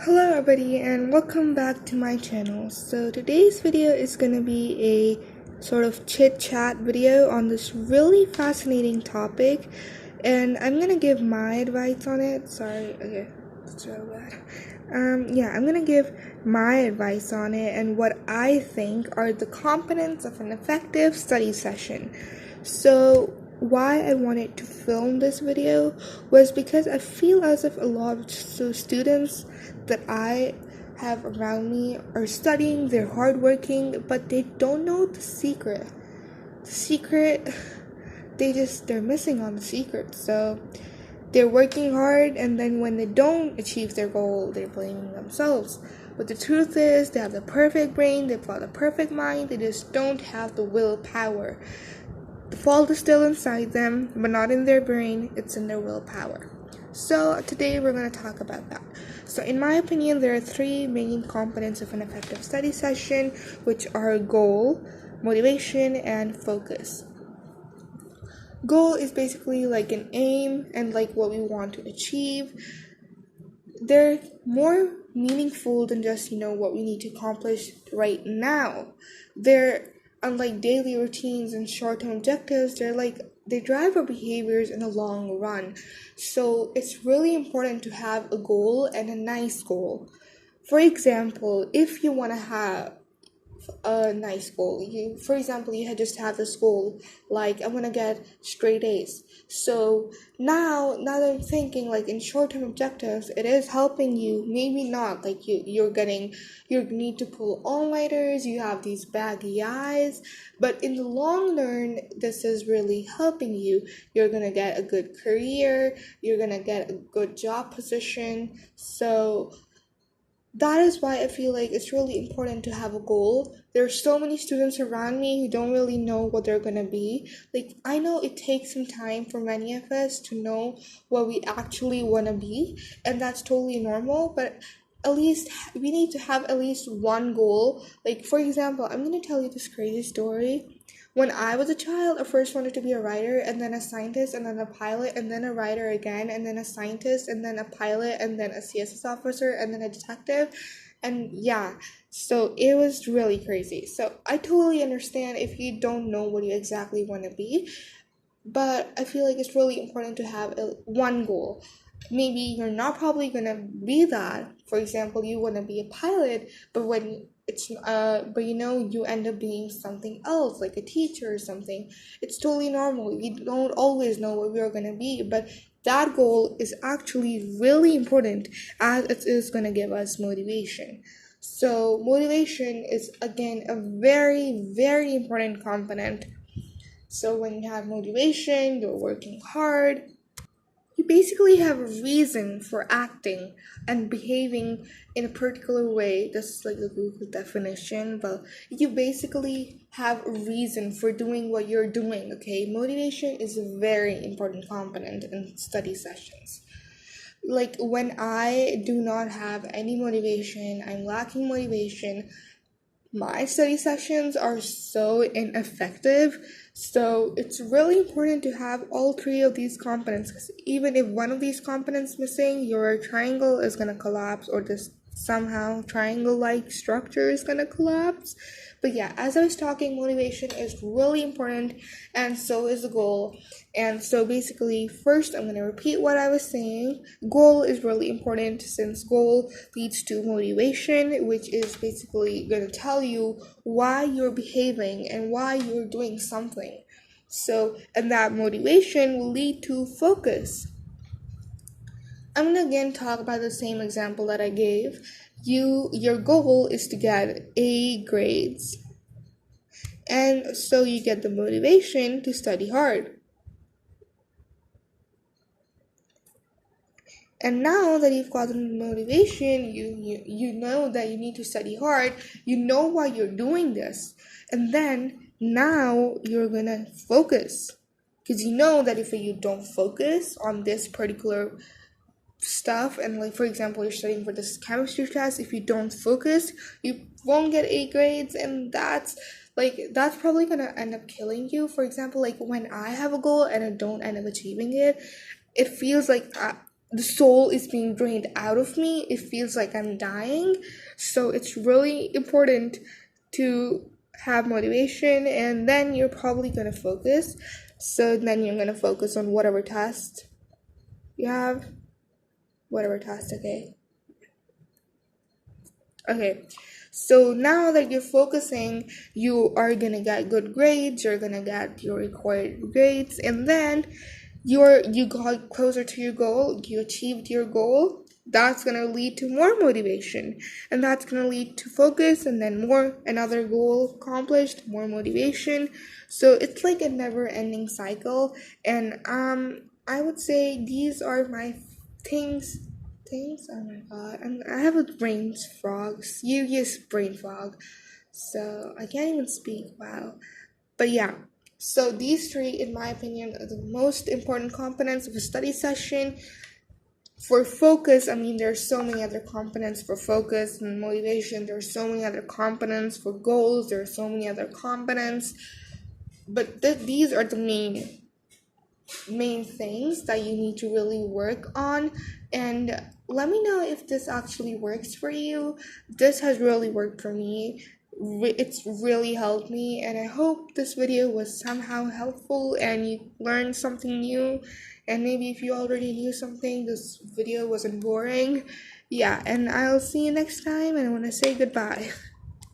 Hello everybody and welcome back to my channel. So today's video is going to be a sort of chit chat video on this really fascinating topic, and I'm going to give my advice on it. Sorry, okay, that's real bad. I'm going to give my advice on it and what I think are the components of an effective study session. So why I wanted to film this video was because I feel as if a lot of students that I have around me are studying, they're hardworking, but they don't know the secret. The secret, they're missing on the secret. So they're working hard, and then when they don't achieve their goal, they're blaming themselves. But the truth is, they have the perfect brain, they've got the perfect mind, they just don't have the willpower. The fault is still inside them, but not in their brain, it's in their willpower. So today we're going to talk about that. So in my opinion, there are three main components of an effective study session, which are goal, motivation, and focus. Goal is basically like an aim and like what we want to achieve. They're more meaningful than just, what we need to accomplish right now. They're unlike daily routines and short-term objectives, they drive our behaviors in the long run. So it's really important to have a goal and a nice goal. For example, if you want to have a nice goal, for example, you just have this goal like I want to get straight A's. So now that I'm thinking like in short-term objectives, it is helping you. Maybe not like you need to pull all-nighters, you have these baggy eyes, but in the long run this is really helping you. You're gonna get a good career, you're gonna get a good job position. So that is why I feel like it's really important to have a goal. There are so many students around me who don't really know what they're gonna be. Like, I know it takes some time for many of us to know what we actually wanna be, and that's totally normal, but at least we need to have at least one goal. Like, for example, I'm gonna tell you this crazy story. When I was a child, I first wanted to be a writer, and then a scientist, and then a pilot, and then a writer again, and then a scientist, and then a pilot, and then a CSS officer, and then a detective. And yeah, so it was really crazy. So I totally understand if you don't know what you exactly want to be, but I feel like it's really important to have one goal. Maybe you're not probably gonna be that. For example, you want to be a pilot, but you end up being something else, like a teacher or something. It's totally normal. We don't always know what we're gonna be, but that goal is actually really important as it is gonna give us motivation. So motivation is again a very, very important component. So when you have motivation, you're working hard, you basically have a reason for acting and behaving in a particular way. That's like the Google definition, but you basically have a reason for doing what you're doing, okay? Motivation is a very important component in study sessions. Like when I do not have any motivation, I'm lacking motivation, my study sessions are so ineffective. So it's really important to have all three of these components, because even if one of these components missing, your triangle is going to collapse, or this somehow triangle like structure is going to collapse. But yeah, as I was talking, motivation is really important, and so is the goal. And so basically, first I'm going to repeat what I was saying. Goal is really important, since goal leads to motivation, which is basically going to tell you why you're behaving and why you're doing something. So, and that motivation will lead to focus. I'm going to again talk about the same example that I gave. Your goal is to get A grades. And so you get the motivation to study hard. And now that you've gotten motivation, you know that you need to study hard, you know why you're doing this. And then now you're gonna focus. Because you know that if you don't focus on this particular stuff, and like for example you're studying for this chemistry test, if you don't focus, you won't get A grades, and that's probably gonna end up killing you. For example, like when I have a goal and I don't end up achieving it, it feels like the soul is being drained out of me. It feels like I'm dying. So it's really important to have motivation, and then you're probably going to focus. So then you're going to focus on whatever task you have. Whatever task, okay? Okay. So now that you're focusing, you are going to get good grades, you're going to get your required grades, and then you got closer to your goal, you achieved your goal. That's going to lead to more motivation, and that's going to lead to focus, and then another goal accomplished, more motivation. So it's like a never ending cycle. And I would say these are my things. Oh my god, I have a brain frog, serious brain fog, so I can't even speak. Wow. But yeah, so these three, in my opinion, are the most important components of a study session. For focus, I mean, there's so many other components for focus and motivation. There's so many other components for goals. There are so many other components. But these are the main things that you need to really work on. And let me know if this actually works for you. This has really worked for me. It's really helped me, and I hope this video was somehow helpful and you learned something new. And maybe if you already knew something, this video wasn't boring. Yeah, and I'll see you next time, and I want to say goodbye.